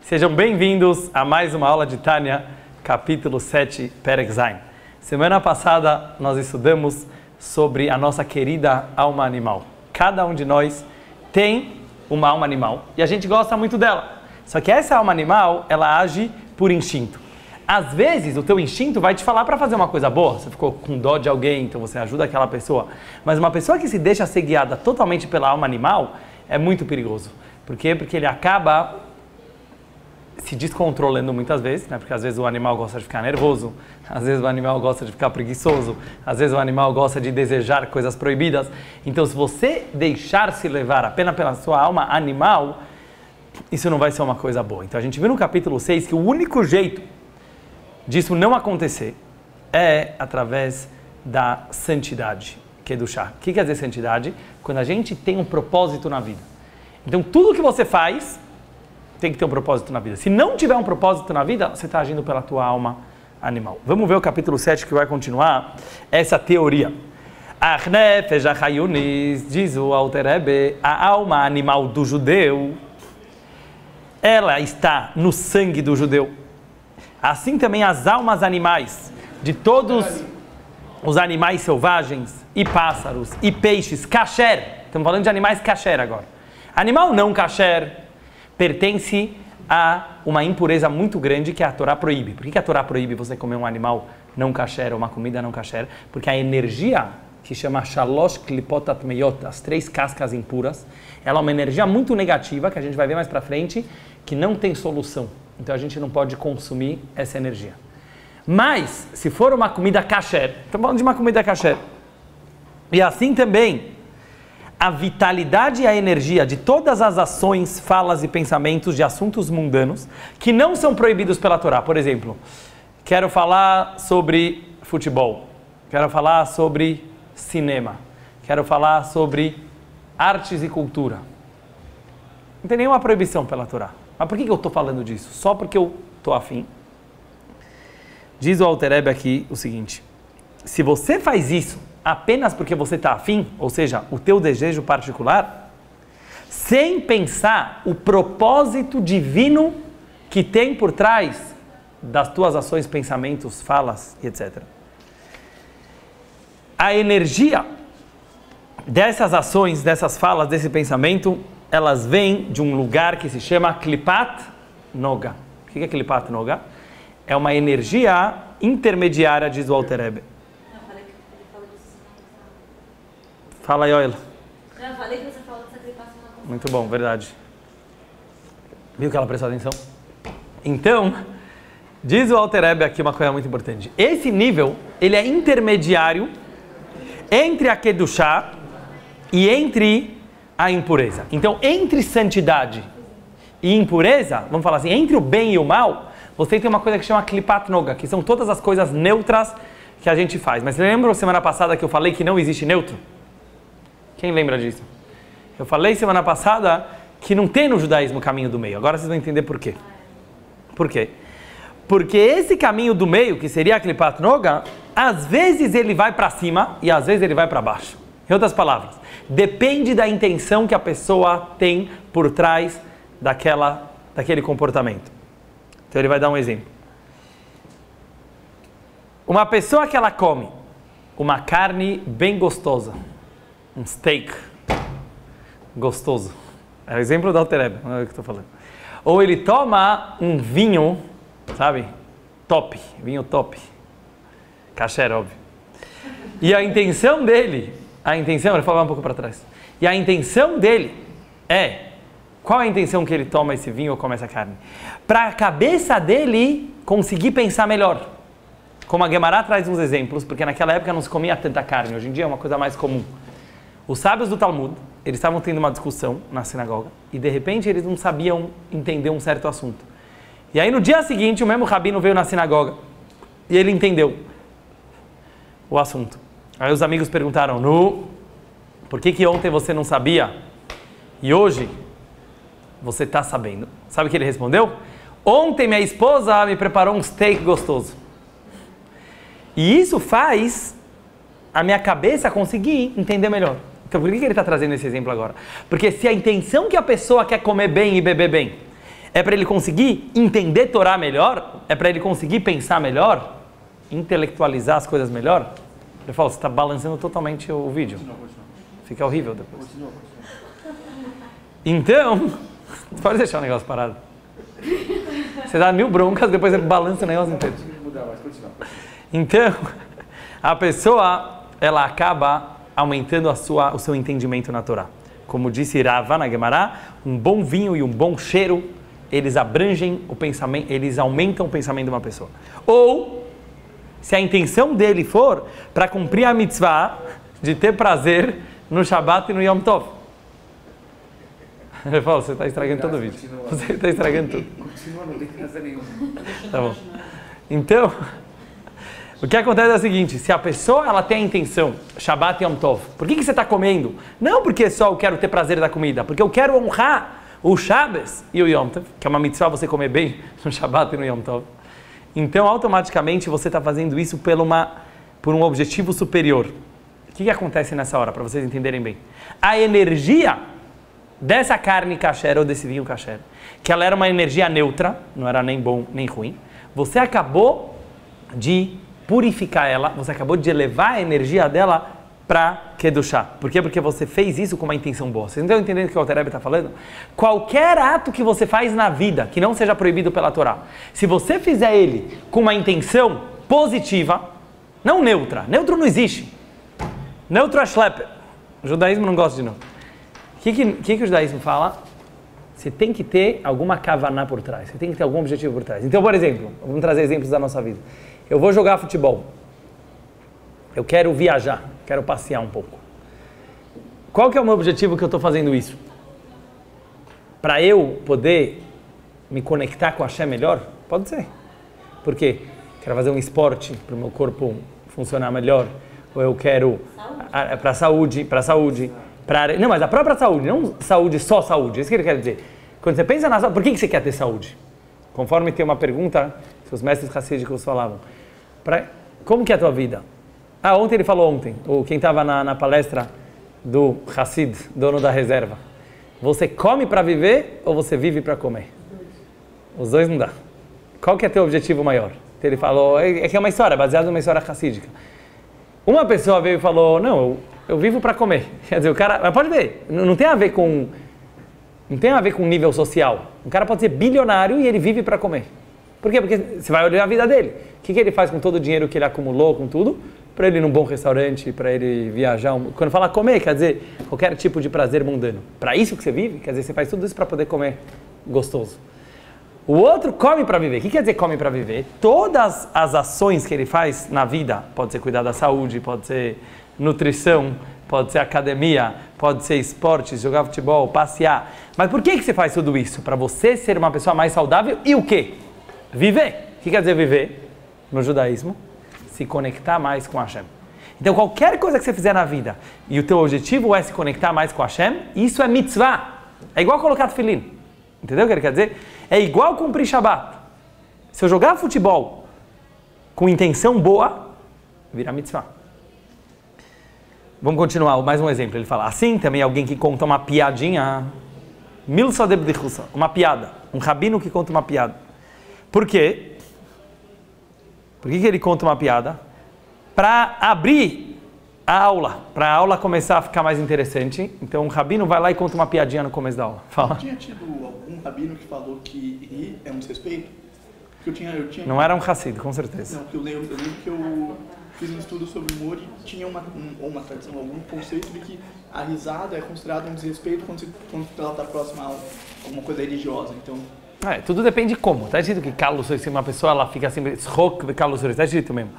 Sejam bem-vindos a mais uma aula de Tânia, capítulo 7, Perek Zayin. Semana passada nós estudamos sobre a nossa querida alma animal. Cada um de nós tem uma alma animal e a gente gosta muito dela. Só que essa alma animal, ela age por instinto. Às vezes o teu instinto vai te falar para fazer uma coisa boa. Você ficou com dó de alguém, então você ajuda aquela pessoa. Mas uma pessoa que se deixa ser guiada totalmente pela alma animal é muito perigoso. Por quê? Porque ele acaba se descontrolando muitas vezes, né? Porque às vezes o animal gosta de ficar nervoso, às vezes o animal gosta de ficar preguiçoso, às vezes o animal gosta de desejar coisas proibidas. Então, se você deixar se levar apenas pela sua alma animal, isso não vai ser uma coisa boa. Então, a gente viu no capítulo 6 que o único jeito disso não acontecer é através da santidade, que é do chá. O que quer dizer santidade? Quando a gente tem um propósito na vida. Então, tudo que você faz tem que ter um propósito na vida. Se não tiver um propósito na vida, você está agindo pela tua alma animal. Vamos ver o capítulo 7 que vai continuar essa teoria. Diz o Alter Rebbe, a alma animal do judeu, ela está no sangue do judeu. Assim também as almas animais de todos os animais selvagens e pássaros e peixes, kasher. Estamos falando de animais kasher agora. Animal não kasher pertence a uma impureza muito grande que a Torá proíbe. Por que a Torá proíbe você comer um animal não kasher ou uma comida não kasher? Porque a energia que chama shalosh klipot atmeyot, as 3 cascas impuras, ela é uma energia muito negativa, que a gente vai ver mais para frente, que não tem solução. Então a gente não pode consumir essa energia. Mas, se for uma comida kasher, estamos falando de uma comida kasher, e assim também a vitalidade e a energia de todas as ações, falas e pensamentos de assuntos mundanos que não são proibidos pela Torá. Por exemplo, quero falar sobre futebol, quero falar sobre cinema, quero falar sobre artes e cultura. Não tem nenhuma proibição pela Torá. Mas por que eu estou falando disso? Só porque eu estou afim. Diz o Alter Rebbe aqui o seguinte: se você faz isso apenas porque você está afim, ou seja, o teu desejo particular, sem pensar o propósito divino que tem por trás das tuas ações, pensamentos, falas e etc. A energia dessas ações, dessas falas, desse pensamento, elas vêm de um lugar que se chama Klipat Noga. O que é Klipat Noga? É uma energia intermediária, diz o Alter Rebbe. Fala aí, Yoel. Eu falei que você falou dessa Klipat Noga. Muito bom, verdade. Viu que ela prestou atenção? Então, diz o Alter Rebbe aqui uma coisa muito importante. Esse nível, ele é intermediário entre a Kedushá e entre a impureza. Então, entre santidade e impureza, vamos falar assim, entre o bem e o mal, você tem uma coisa que chama Klipat Noga, que são todas as coisas neutras que a gente faz. Mas você lembra semana passada que eu falei que não existe neutro? Quem lembra disso? Eu falei semana passada que não tem no judaísmo o caminho do meio. Agora vocês vão entender por quê. Por quê? Porque esse caminho do meio, que seria a Klipat Noga, às vezes ele vai para cima e às vezes ele vai para baixo. Em outras palavras, depende da intenção que a pessoa tem por trás daquele comportamento. Então ele vai dar um exemplo. Uma pessoa que ela come uma carne bem gostosa, um steak gostoso, é o exemplo do Alter Rebbe, não é o que eu estou falando. Ou ele toma um vinho, sabe, top, vinho top, kasher, óbvio. E a intenção dele, ele fala um pouco para trás. E a intenção dele é, qual é a intenção que ele toma esse vinho ou come essa carne? Para a cabeça dele conseguir pensar melhor. Como a Gemara traz uns exemplos, porque naquela época não se comia tanta carne, hoje em dia é uma coisa mais comum. Os sábios do Talmud, eles estavam tendo uma discussão na sinagoga e de repente eles não sabiam entender um certo assunto. E aí no dia seguinte o mesmo rabino veio na sinagoga e ele entendeu o assunto. Aí os amigos perguntaram, por que ontem você não sabia e hoje você está sabendo? Sabe o que ele respondeu? Ontem minha esposa me preparou um steak gostoso. E isso faz a minha cabeça conseguir entender melhor. Então por que ele está trazendo esse exemplo agora? Porque se a intenção que a pessoa quer comer bem e beber bem É para ele conseguir entender Torá melhor? É para ele conseguir pensar melhor? Intelectualizar as coisas melhor? Ele fala, você está balançando totalmente o vídeo. Fica horrível depois. Então, pode deixar o negócio parado. Você dá 1000 broncas, depois você balança o negócio inteiro. Então, a pessoa, ela acaba aumentando o seu entendimento na Torá. Como disse Rava na Gemara, um bom vinho e um bom cheiro, eles abrangem o pensamento, eles aumentam o pensamento de uma pessoa. Ou, se a intenção dele for para cumprir a mitzvah de ter prazer no Shabbat e no Yom Tov. Ele fala, você está estragando todo o vídeo. Você está estragando tudo. Continua, não tem graça nenhuma. Tá bom. Então, o que acontece é o seguinte, se a pessoa ela tem a intenção, Shabbat e Yom Tov, por que você está comendo? Não porque só eu quero ter prazer da comida, porque eu quero honrar o Shabbos e o Yom Tov, que é uma mitzvah você comer bem no Shabbat e no Yom Tov. Então, automaticamente, você está fazendo isso por um objetivo superior. O que acontece nessa hora, para vocês entenderem bem? A energia dessa carne kasher ou desse vinho kasher, que ela era uma energia neutra, não era nem bom nem ruim, você acabou de purificar ela, você acabou de elevar a energia dela para Kedushá. Por quê? Porque você fez isso com uma intenção boa. Vocês não estão entendendo o que o Alter Rebbe está falando? Qualquer ato que você faz na vida, que não seja proibido pela Torá, se você fizer ele com uma intenção positiva, não neutra, neutro não existe. Neutro é schlepper. O judaísmo não gosta de neutro. O que o judaísmo fala? Você tem que ter alguma kavaná por trás, você tem que ter algum objetivo por trás. Então, por exemplo, vamos trazer exemplos da nossa vida. Eu vou jogar futebol. Eu quero viajar, quero passear um pouco. Qual que é o meu objetivo que eu estou fazendo isso? Para eu poder me conectar com a Hashem melhor? Pode ser. Por quê? Quero fazer um esporte para o meu corpo funcionar melhor. Ou eu quero para saúde. Não, mas a própria saúde, não saúde, só saúde. É isso que ele quer dizer. Quando você pensa na saúde, por que você quer ter saúde? Conforme tem uma pergunta que os mestres hassídicos falavam. Como que é a tua vida? Ontem ele falou quem estava na palestra do Hassid, dono da reserva. Você come para viver ou você vive para comer? Os dois não dá. Qual que é teu objetivo maior? Então ele falou, que é uma história, baseada numa história hassídica. Uma pessoa veio e falou, não, eu vivo para comer. Quer dizer, o cara, mas pode ver, não tem a ver com nível social. O cara pode ser bilionário e ele vive para comer. Por quê? Porque você vai olhar a vida dele. O que ele faz com todo o dinheiro que ele acumulou, com tudo? Para ele ir num bom restaurante, para ele viajar. Quando fala comer, quer dizer qualquer tipo de prazer mundano. Para isso que você vive, quer dizer, você faz tudo isso para poder comer gostoso. O outro come para viver. O que quer dizer come para viver? Todas as ações que ele faz na vida, pode ser cuidar da saúde, pode ser nutrição, pode ser academia, pode ser esportes, jogar futebol, passear. Mas por que você faz tudo isso? Para você ser uma pessoa mais saudável e o quê? Viver. O que quer dizer viver? No judaísmo, se conectar mais com Hashem. Então qualquer coisa que você fizer na vida e o teu objetivo é se conectar mais com Hashem, isso é mitzvah. É igual colocar tefilim. Entendeu o que ele quer dizer? É igual cumprir Shabbat. Se eu jogar futebol com intenção boa, vira mitzvah. Vamos continuar, mais um exemplo. Ele fala, assim também alguém que conta uma piadinha, milsa de bdichusa, uma piada, um rabino que conta uma piada. Por quê? Por que ele conta uma piada? Para abrir a aula, para a aula começar a ficar mais interessante. Então um rabino vai lá e conta uma piadinha no começo da aula. Fala. Tinha tido algum rabino que falou que rir é um desrespeito? Porque eu tinha... Não era um Hassid, com certeza. Não, porque eu lembro que eu fiz um estudo sobre humor e tinha uma tradição, algum conceito de que a risada é considerada um desrespeito quando ela está próxima a alguma coisa religiosa. Então... tudo depende de como. Está escrito que se uma pessoa ela fica sempre está escrito mesmo.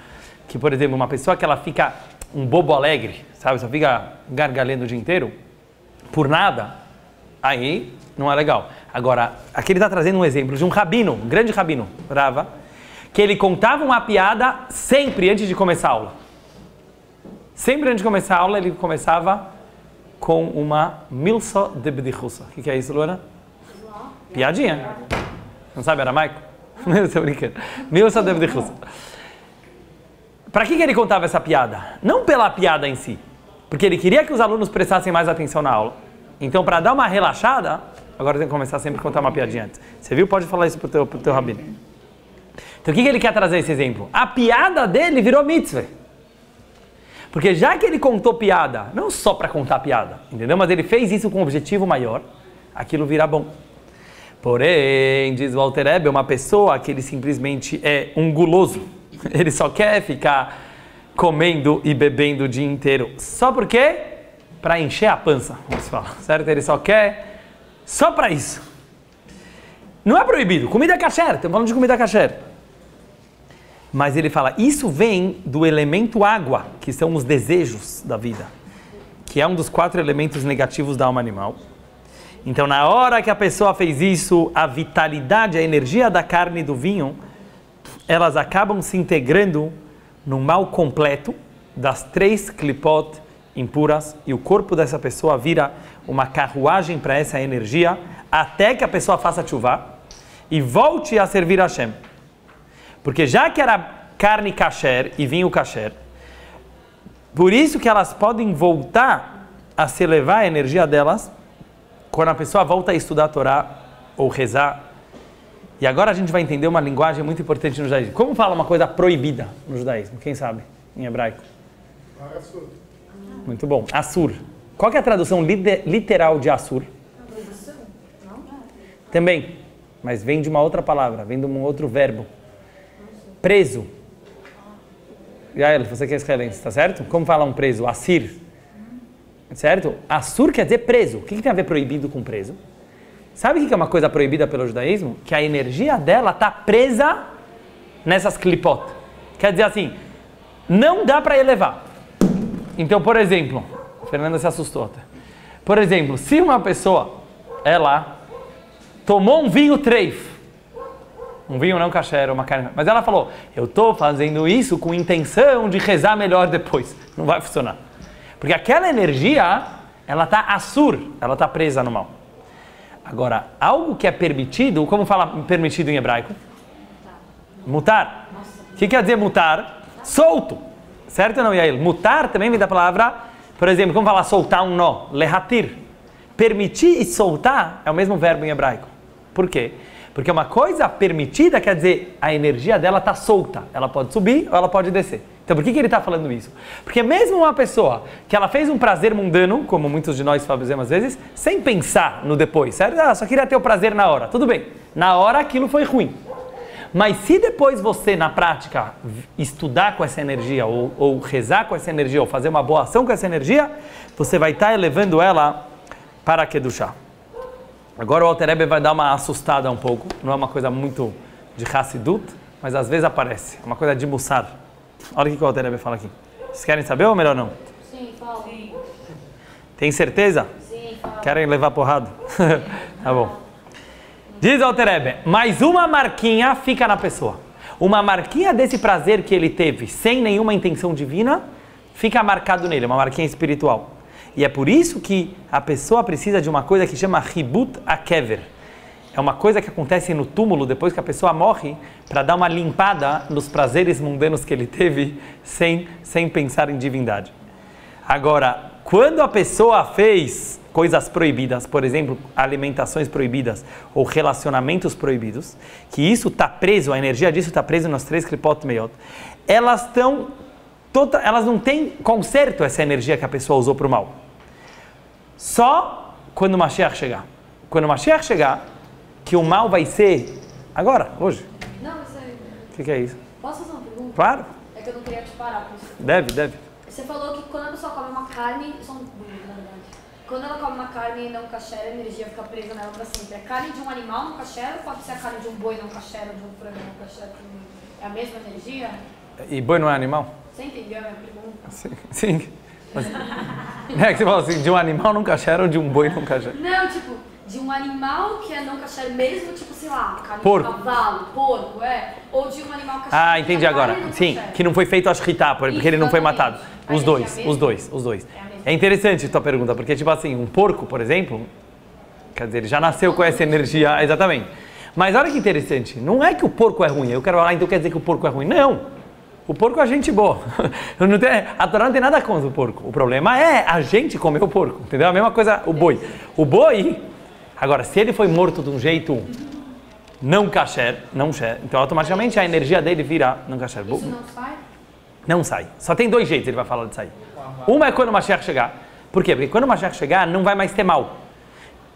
Que, por exemplo, uma pessoa que ela fica um bobo alegre, sabe? Só fica gargalhando o dia inteiro, por nada, aí não é legal. Agora, aqui ele está trazendo um exemplo de um rabino, um grande rabino, Rava, que ele contava uma piada sempre antes de começar a aula. Sempre antes de começar a aula, ele começava com uma milsa de bdichusa. O que é isso, Luana? Piadinha. Não sabe aramaico? Estou brincando. Milsa de bdichusa. Para que ele contava essa piada? Não pela piada em si, porque ele queria que os alunos prestassem mais atenção na aula. Então, para dar uma relaxada, Agora tem que começar sempre a contar uma piadinha antes. Você viu? Pode falar isso pro teu rabino. Então o que ele quer trazer esse exemplo? A piada dele virou mitzvah. Porque já que ele contou piada, não só para contar piada, entendeu? Mas ele fez isso com um objetivo maior, aquilo virá bom. Porém, diz o Alter Rebbe, uma pessoa que ele simplesmente é um guloso, ele só quer ficar comendo e bebendo o dia inteiro. Só por quê? Para encher a pança, como se fala, certo? Ele só quer, só para isso. Não é proibido, comida kasher, estamos falando de comida kasher. Mas ele fala, isso vem do elemento água, que são os desejos da vida, que é um dos 4 elementos negativos da alma animal. Então, na hora que a pessoa fez isso, a vitalidade, a energia da carne e do vinho, elas acabam se integrando no mal completo das 3 klipot impuras, e o corpo dessa pessoa vira uma carruagem para essa energia, até que a pessoa faça tchuvá e volte a servir a Hashem. Porque já que era carne kasher e vinho kasher, por isso que elas podem voltar a se elevar a energia delas quando a pessoa volta a estudar a Torá ou rezar. E agora a gente vai entender uma linguagem muito importante no judaísmo. Como fala uma coisa proibida no judaísmo? Quem sabe? Em hebraico. Assur. Muito bom. Assur. Qual que é a tradução literal de Assur? Também. Mas vem de uma outra palavra, vem de um outro verbo. Preso. Yael, você que é israelense, tá certo? Como fala um preso? Assir. Certo? Assur quer dizer preso. O que tem a ver proibido com preso? Sabe o que é uma coisa proibida pelo judaísmo? Que a energia dela está presa nessas klipot. Quer dizer assim, não dá para elevar. Então, por exemplo, a Fernanda se assustou até. Por exemplo, se uma pessoa, ela tomou um vinho treif, um vinho não kasher, uma carne, mas ela falou, eu estou fazendo isso com intenção de rezar melhor depois. Não vai funcionar. Porque aquela energia, ela está assur, ela está presa no mal. Agora, algo que é permitido, como fala permitido em hebraico? Mutar. O que quer dizer mutar? Solto. Certo ou não, Yael? Mutar também vem da palavra, por exemplo, como falar soltar um nó? Lehatir. Permitir e soltar é o mesmo verbo em hebraico. Por quê? Porque uma coisa permitida quer dizer a energia dela está solta. Ela pode subir ou ela pode descer. Então por que ele está falando isso? Porque mesmo uma pessoa que ela fez um prazer mundano, como muitos de nós fazemos às vezes, sem pensar no depois, certo? Ela só queria ter o prazer na hora. Tudo bem. Na hora aquilo foi ruim. Mas se depois você, na prática, estudar com essa energia, ou rezar com essa energia, ou fazer uma boa ação com essa energia, você vai estar elevando ela para a Kedushá. Agora o Alter Rebbe vai dar uma assustada um pouco. Não é uma coisa muito de Hassidut, mas às vezes aparece. É uma coisa de Mussar. Olha o que o Alter Rebbe fala aqui. Vocês querem saber ou melhor não? Sim, fala. Sim. Tem certeza? Sim, fala. Querem levar porrada? Tá bom. Diz o Alter Rebbe, mais uma marquinha fica na pessoa. Uma marquinha desse prazer que ele teve, sem nenhuma intenção divina, fica marcado nele, uma marquinha espiritual. E é por isso que a pessoa precisa de uma coisa que chama Hibut Akever. É uma coisa que acontece no túmulo depois que a pessoa morre, para dar uma limpada nos prazeres mundanos que ele teve, sem pensar em divindade. Agora, quando a pessoa fez coisas proibidas, por exemplo, alimentações proibidas ou relacionamentos proibidos, que isso está preso, a energia disso está presa nas 3 klipot meiot, elas não têm conserto essa energia que a pessoa usou para o mal. Só quando o Mashiach chegar. Quando o Mashiach chegar, que o mal vai ser agora, hoje. Não, isso aí. O que é isso? Posso fazer uma pergunta? Claro. É que eu não queria te parar com isso. Deve. Você falou que quando a pessoa come uma carne, são burros, na verdade. Quando ela come uma carne não kasher, a energia fica presa nela para sempre. É carne de um animal não kasher ou pode ser a carne de um boi não kasher ou de um frango não kasher? É a mesma energia? E boi não é animal? Você entendeu a minha pergunta? Sim. Mas, é que você falou assim, de um animal não kasher ou de um boi não kasher? Não, tipo, de um animal que é não kasher mesmo, tipo, sei lá, carne porco. de cavalo, porco, ou de um animal kasher. Ah, entendi agora. Sim, kasher. que não foi feito a shritá, porque ele não foi matado. Os dois. É interessante a tua pergunta, porque tipo assim, um porco, por exemplo, quer dizer, ele já nasceu com essa energia, exatamente. Mas olha que interessante, não é que o porco é ruim, eu quero falar, então quer dizer que o porco é ruim. Não, o porco é gente boa. A Torá não tem nada contra o porco. O problema é a gente comer o porco, entendeu? A mesma coisa o boi. O boi, Agora, se ele foi morto de um jeito não kasher, então automaticamente a energia dele vira não kasher. Isso não sai? Não sai. Só tem dois jeitos ele vai falar de sair. Uma é quando o Mashiach chegar. Por quê? Porque quando o Mashiach chegar, não vai mais ter mal.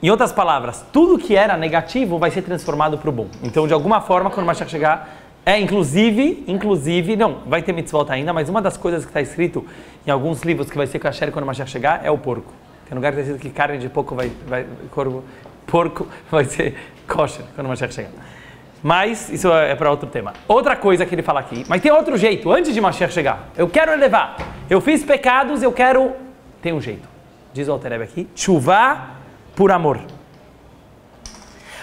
Em outras palavras, tudo que era negativo vai ser transformado para o bom. Então, de alguma forma, quando o Mashiach chegar, inclusive, não, vai ter mitzvot ainda, mas uma das coisas que está escrito em alguns livros que vai ser kasher quando o Mashiach chegar é o porco. Tem lugar que está escrito que carne de porco vai ser kosher quando o Mashiach chegar. Mas isso é para outro tema. Outra coisa que ele fala aqui, mas tem outro jeito, antes de Mashiach chegar. Eu quero elevar. Eu fiz pecados, eu quero... Tem um jeito. Diz o Alter Rebbe aqui, teshuvá por amor.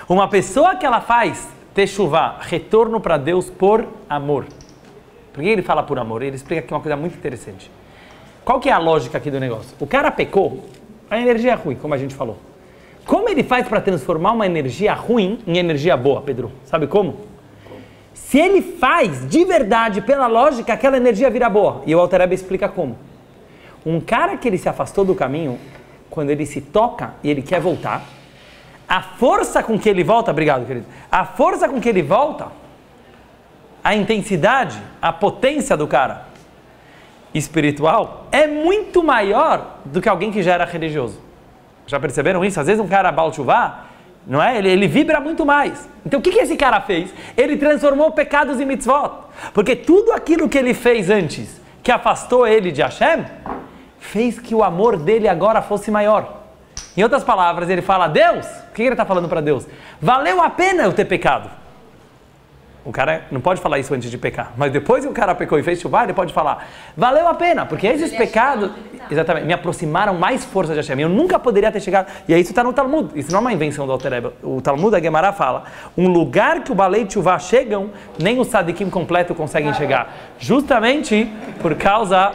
Uma pessoa que ela faz teshuvá, retorno para Deus por amor. Por que ele fala por amor? Ele explica aqui uma coisa muito interessante. Qual que é a lógica aqui do negócio? O cara pecou, a energia é ruim, como a gente falou. Como ele faz para transformar uma energia ruim em energia boa, Pedro? Sabe como? Se ele faz de verdade, pela lógica, aquela energia vira boa. E o Alter Rebbe explica como. Um cara que ele se afastou do caminho, quando ele se toca e ele quer voltar, a força com que ele volta, obrigado querido, a força com que ele volta, a intensidade, a potência do cara espiritual é muito maior do que alguém que já era religioso. Já perceberam isso? Às vezes um cara Baal Teshuvá, não é? Ele vibra muito mais. Então o que esse cara fez? Ele transformou pecados em mitzvot. Porque tudo aquilo que ele fez antes, que afastou ele de Hashem, fez que o amor dele agora fosse maior. Em outras palavras, ele fala, Deus, o que ele está falando para Deus? Valeu a pena eu ter pecado. O cara não pode falar isso antes de pecar, mas depois que o cara pecou e fez chuva, ele pode falar, valeu a pena, porque esses pecados, exatamente, me aproximaram mais força de Hashem. Eu nunca poderia ter chegado, e isso está no Talmud, isso não é uma invenção do Alter Rebbe. O Talmud, a Gemara fala, um lugar que o balei de chuva chegam, nem os sadikim completo conseguem chegar. Justamente por causa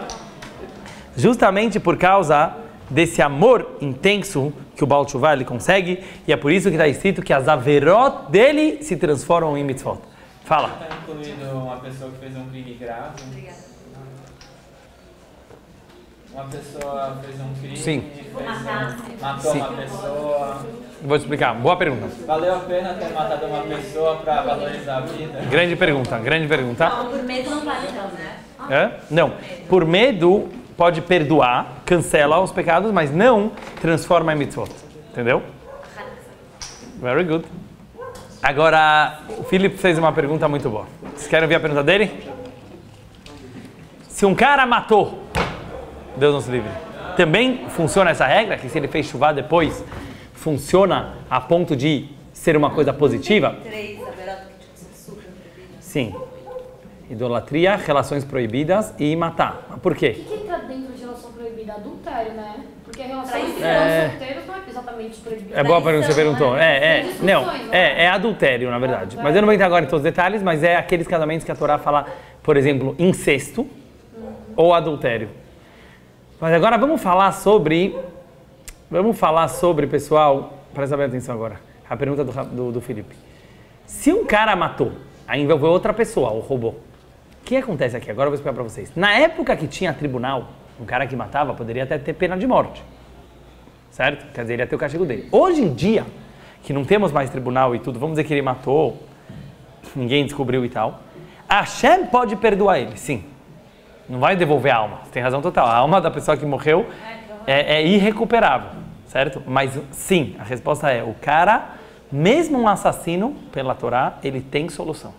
desse amor intenso que o Baal Teshuvah ele consegue, e é por isso que está escrito que as averot dele se transformam em mitzvot. Fala. Está incluído uma pessoa que fez um crime grave? Obrigada. Uma pessoa fez um crime, Sim. matou Sim. uma pessoa. Vou te explicar. Boa pergunta. Valeu a pena ter matado uma pessoa para valorizar a vida? Grande pergunta. Não, por medo não vale então, né? Não. Por medo pode perdoar, cancela os pecados, mas não transforma em mitzvot. Entendeu? Very good. Agora, o Felipe fez uma pergunta muito boa. Vocês querem ouvir a pergunta dele? Se um cara matou, Deus nos livre, também funciona essa regra? Que se ele fez chuva depois, funciona a ponto de ser uma coisa positiva? 3, a verdade que são super proibidas. Sim. Idolatria, relações proibidas e matar. Por quê? O que entra dentro de relação proibida? Adultério, né? Porque a relação entre solteiros não é exatamente proibida. É boa pergunta que você perguntou. É adultério, na verdade. Mas eu não vou entrar agora em todos os detalhes, mas é aqueles casamentos que a Torá fala, por exemplo, incesto ou adultério. Mas agora vamos falar sobre, pessoal, presta bem atenção agora, a pergunta do Felipe. Se um cara matou, aí envolveu outra pessoa, ou roubou, o que acontece aqui? Agora eu vou explicar para vocês. Na época que tinha tribunal, um cara que matava poderia até ter pena de morte. Certo? Quer dizer, ele ia ter o castigo dele. Hoje em dia, que não temos mais tribunal e tudo, vamos dizer que ele matou, ninguém descobriu e tal, Hashem pode perdoar ele, sim. Não vai devolver a alma. Você tem razão total. A alma da pessoa que morreu é irrecuperável. Certo? Mas sim, a resposta é, o cara, mesmo um assassino, pela Torá, ele tem solução.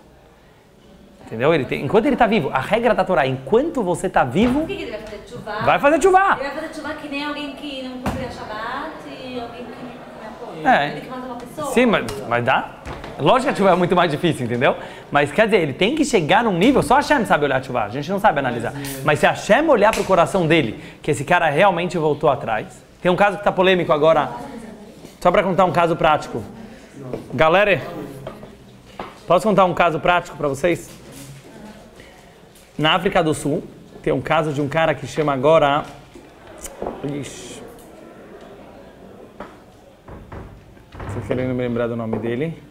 Entendeu? Enquanto ele está vivo, a regra da Torá, enquanto você está vivo, Por que ele vai fazer tchuvá? vai fazer tchuvá. Ele vai fazer tchuvá que nem alguém que não cumpre a Shabbat e alguém que não come a porra. Ele que mata uma pessoa. Sim, mas dá. Lógico que a tchuvá é muito mais difícil, entendeu? Mas quer dizer, ele tem que chegar num nível, só Hashem sabe olhar a tchuvá, a gente não sabe analisar. Mas se Hashem olhar para o coração dele, que esse cara realmente voltou atrás. Tem um caso que está polêmico agora, só para contar um caso prático. Galera, posso contar um caso prático para vocês? Na África do Sul, tem um caso de um cara que chama agora... Ixi. Estou querendo me lembrar do nome dele.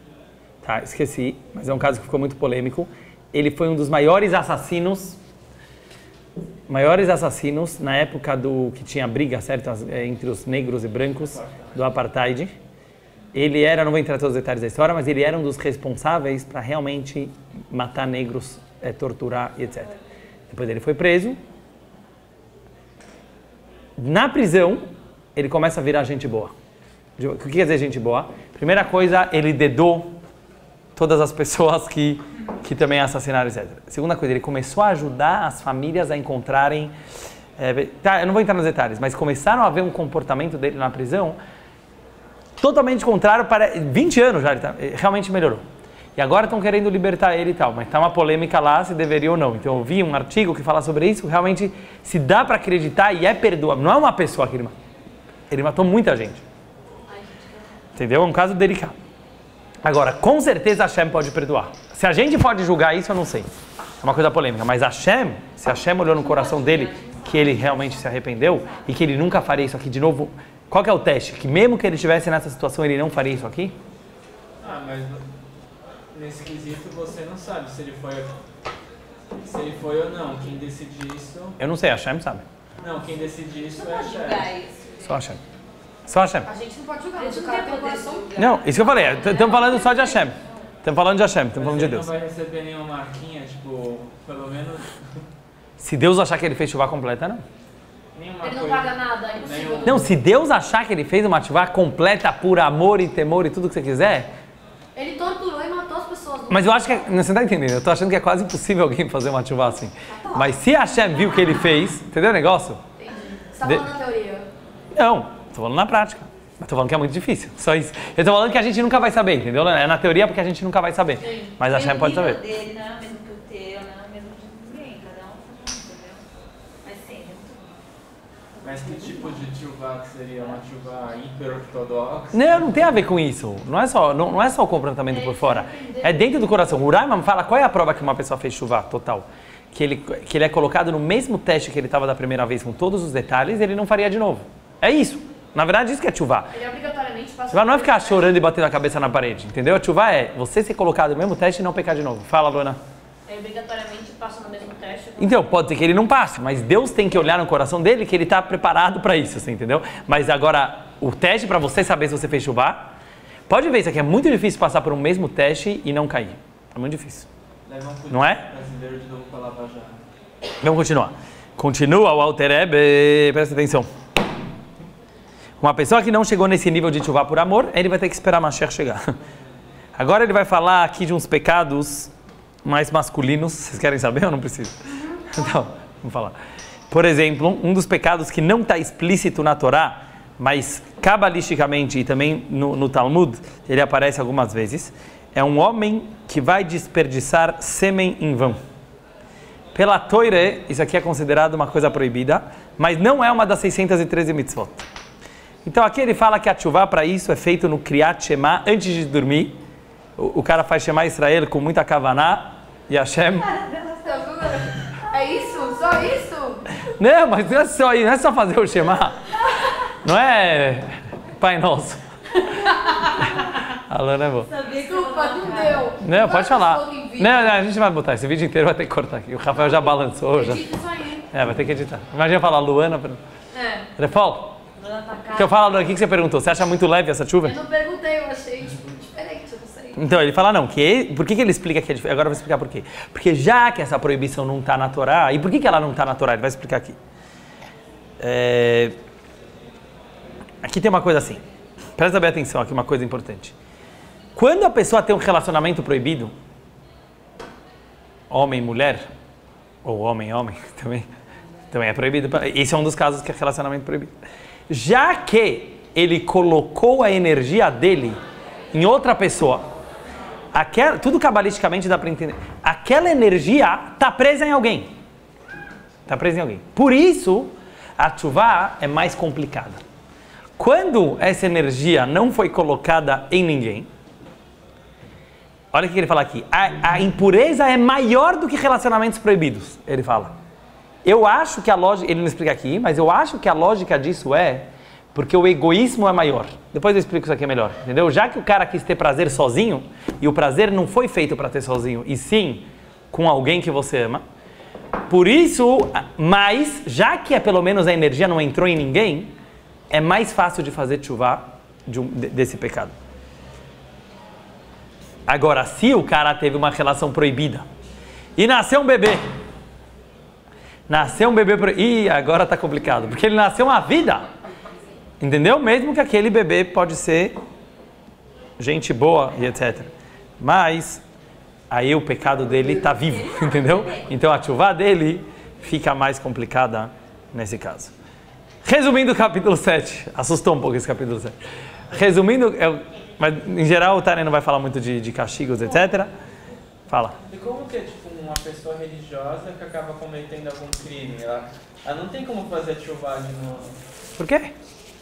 Tá, esqueci, mas é um caso que ficou muito polêmico. Ele foi um dos maiores assassinos na época que tinha briga, certo, entre os negros e brancos do apartheid. ele era, não vou entrar em todos os detalhes da história, mas ele era um dos responsáveis para realmente matar negros, torturar e etc. Depois ele foi preso. Na prisão, ele começa a virar gente boa. O que quer dizer gente boa? Primeira coisa, ele dedou todas as pessoas que também assassinaram, etc. Segunda coisa, ele começou a ajudar as famílias a encontrarem... eu não vou entrar nos detalhes, mas começaram a ver um comportamento dele na prisão totalmente contrário para 20 anos já, ele realmente melhorou. E agora estão querendo libertar ele e tal, mas está uma polêmica lá se deveria ou não. Então eu vi um artigo que fala sobre isso, realmente se dá para acreditar e é perdoável. Não é uma pessoa que ele matou muita gente. Entendeu? É um caso delicado. Agora, com certeza Hashem pode perdoar. Se a gente pode julgar isso, eu não sei. É uma coisa polêmica, mas se Hashem olhou no coração dele que ele realmente se arrependeu e que ele nunca faria isso aqui de novo, qual que é o teste? Que mesmo que ele estivesse nessa situação, ele não faria isso aqui? Mas nesse quesito você não sabe se ele foi ou não. Quem decide isso... Eu não sei, Hashem sabe. Não, quem decide isso é Hashem. Só Hashem. Só Hashem. A gente não pode julgar, mas o cara tem o coração. Não, isso que eu falei, estamos falando só de Hashem. Estamos falando de Hashem, estamos falando de Deus. Não vai receber nenhuma marquinha, tipo, pelo menos... Se Deus achar que ele fez chuva completa, não. Ele não paga nada, é impossível. Não, se Deus achar que ele fez uma chuva completa por amor e temor e tudo que você quiser... Ele torturou e matou as pessoas. Mas eu acho que... Você está entendendo? Eu estou achando que é quase impossível alguém fazer uma chuva assim. Mas se Hashem viu o que ele fez, entendeu o negócio? Entendi. Você está falando na teoria? Não, estou falando na prática. Estou falando que é muito difícil, só isso. Eu estou falando que a gente nunca vai saber, entendeu? É na teoria porque a gente nunca vai saber. Sim. Mas a Hashem pode saber. O nível dele não é o mesmo que o teu, não é o mesmo de ninguém, cada um faz um, entendeu? Mas sim, Mas que tipo de tchuvá que seria? Uma tchuvá hiper-ortodoxa? Não tem a ver com isso. Não é só o comportamento por fora. É dentro do coração. O Rambam fala qual é a prova que uma pessoa fez chuva total. Que ele é colocado no mesmo teste que ele estava da primeira vez, com todos os detalhes, ele não faria de novo. É isso. Na verdade, isso que é chuva. Ele obrigatoriamente passa... Chuva não é ficar chorando e batendo a cabeça na parede, entendeu? A chuva é você ser colocado no mesmo teste e não pecar de novo. Fala, Luana. Ele obrigatoriamente passa no mesmo teste. Então, pode ser que ele não passe, mas Deus tem que olhar no coração dele que ele está preparado para isso, você entendeu? Mas agora, o teste para você saber se você fez chuva, pode ver, isso aqui é muito difícil passar por um mesmo teste e não cair. É muito difícil. Não é? Brasileiro de novo para lavar já. Vamos continuar. Continua o Alter Rebbe, presta atenção. Uma pessoa que não chegou nesse nível de chuva por amor, ele vai ter que esperar Mashiach chegar. Agora ele vai falar aqui de uns pecados mais masculinos. Vocês querem saber ou não precisa? Então, vamos falar. Por exemplo, um dos pecados que não está explícito na Torá, mas cabalisticamente e também no Talmud, ele aparece algumas vezes, é um homem que vai desperdiçar sêmen em vão. Pela Torá, isso aqui é considerado uma coisa proibida, mas não é uma das 613 mitzvot. Então aqui ele fala que a tchuvá para isso é feito no Kriyat Shema, antes de dormir. O cara faz Shema Israel com muita kavaná e Hashem... É isso? Só isso? Não, mas não é só isso, não é só fazer o Shema. Não é Pai Nosso. Alô, né, vô? Desculpa, não deu. Não, pode falar. Não, a gente vai botar esse vídeo inteiro, vai ter que cortar aqui. O Rafael já balançou. Já. Edita isso aí. Vai ter que editar. Imagina falar Luana. Refol, que eu falo, o que você perguntou? Você acha muito leve essa chuva? Eu não perguntei, eu achei diferente, eu não sei. Então, ele fala não, por que ele explica que é diferente? Agora eu vou explicar por quê. Porque já que essa proibição não está na Torá, e por que ela não está na Torá? Ele vai explicar aqui. Aqui tem uma coisa assim, presta bem atenção aqui, uma coisa importante. Quando a pessoa tem um relacionamento proibido, homem, mulher, ou homem, também é proibido. Esse é um dos casos que é relacionamento proibido. Já que ele colocou a energia dele em outra pessoa, tudo cabalisticamente dá para entender, aquela energia está presa em alguém. Está presa em alguém. Por isso, a tchuvá é mais complicada. Quando essa energia não foi colocada em ninguém, olha o que ele fala aqui, a impureza é maior do que relacionamentos proibidos, ele fala. Eu acho que a lógica, ele não explica aqui, mas eu acho que a lógica disso é porque o egoísmo é maior. Depois eu explico isso aqui melhor, entendeu? Já que o cara quis ter prazer sozinho, e o prazer não foi feito para ter sozinho, e sim com alguém que você ama, por isso, mas já que pelo menos a energia não entrou em ninguém, é mais fácil de fazer tchuvá desse pecado. Agora, se o cara teve uma relação proibida e nasceu um bebê, Ih, agora tá complicado, porque ele nasceu uma vida, entendeu? Mesmo que aquele bebê pode ser gente boa e etc. Mas aí o pecado dele tá vivo, entendeu? Então a tchuvá dele fica mais complicada nesse caso. Resumindo o capítulo 7, assustou um pouco esse capítulo 7. Resumindo, mas em geral o Tânia não vai falar muito de castigos, etc. Fala. E como que é tipo uma pessoa religiosa que acaba cometendo algum crime? Ela não tem como fazer tchuvá de novo. Por quê?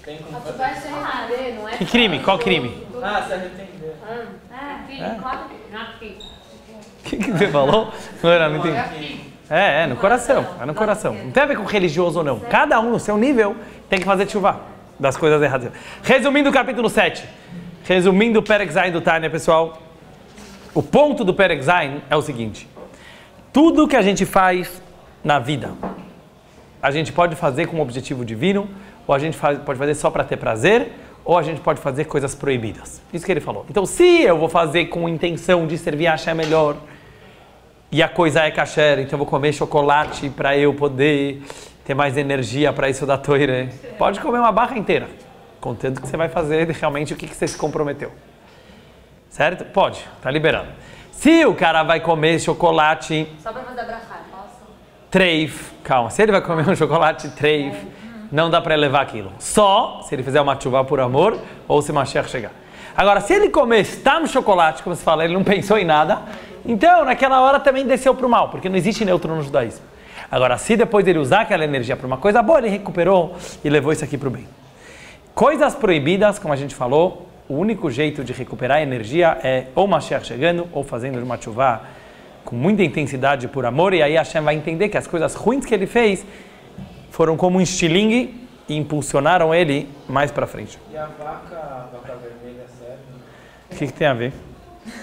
Tem como A fazer. tchuvá é se arrepender, não é? Que crime? Qual crime? Se arrepender. O que você falou? Não entendi. No coração. É no coração. Não tem a ver com religioso ou não. Cada um no seu nível tem que fazer tchuvá das coisas erradas. Resumindo o capítulo 7. Resumindo o Perek Zayin do Tânia, pessoal. O ponto do Perek Zayin é o seguinte. Tudo que a gente faz na vida, a gente pode fazer com um objetivo divino, ou a gente pode fazer só para ter prazer, ou a gente pode fazer coisas proibidas. Isso que ele falou. Então, se eu vou fazer com intenção de servir a Hashem melhor, e a coisa é kasher, então eu vou comer chocolate para eu poder ter mais energia para isso da Torá. Pode comer uma barra inteira, contanto que você vai fazer realmente o que você se comprometeu. Certo? Pode, tá liberado. Se o cara vai comer chocolate... Só para fazer a brachá, posso? Treif, calma, se ele vai comer um chocolate treif, não dá para levar aquilo. Só se ele fizer uma tchuvá por amor ou se Mashiach chegar. Agora, se ele comer stam chocolate, como se fala, ele não pensou em nada, então naquela hora também desceu para o mal, porque não existe neutro no judaísmo. Agora, se depois ele usar aquela energia para uma coisa boa, ele recuperou e levou isso aqui para o bem. Coisas proibidas, como a gente falou, o único jeito de recuperar energia é ou Mashiach chegando, ou fazendo uma tchuvá com muita intensidade por amor, e aí Hashem vai entender que as coisas ruins que ele fez foram como um estilingue e impulsionaram ele mais para frente. E a vaca vermelha serve? O que tem a ver?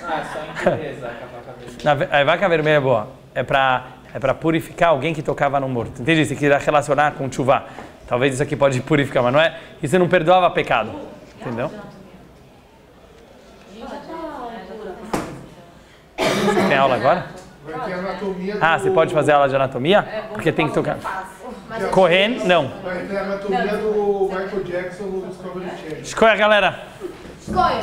Só impureza com a vaca vermelha. A vaca vermelha é boa. É para purificar alguém que tocava no morto. Entendi? Se quiser relacionar com tchuvá. Talvez isso aqui pode purificar, mas não é... Isso não perdoava pecado. Entendeu? Você tem aula agora? Vai ter anatomia do... Você pode fazer aula de anatomia? Porque tem que tocar. Correndo, não. Vai ter a anatomia do Michael Jackson no Discovery Channel. Escolha, galera. Escolha.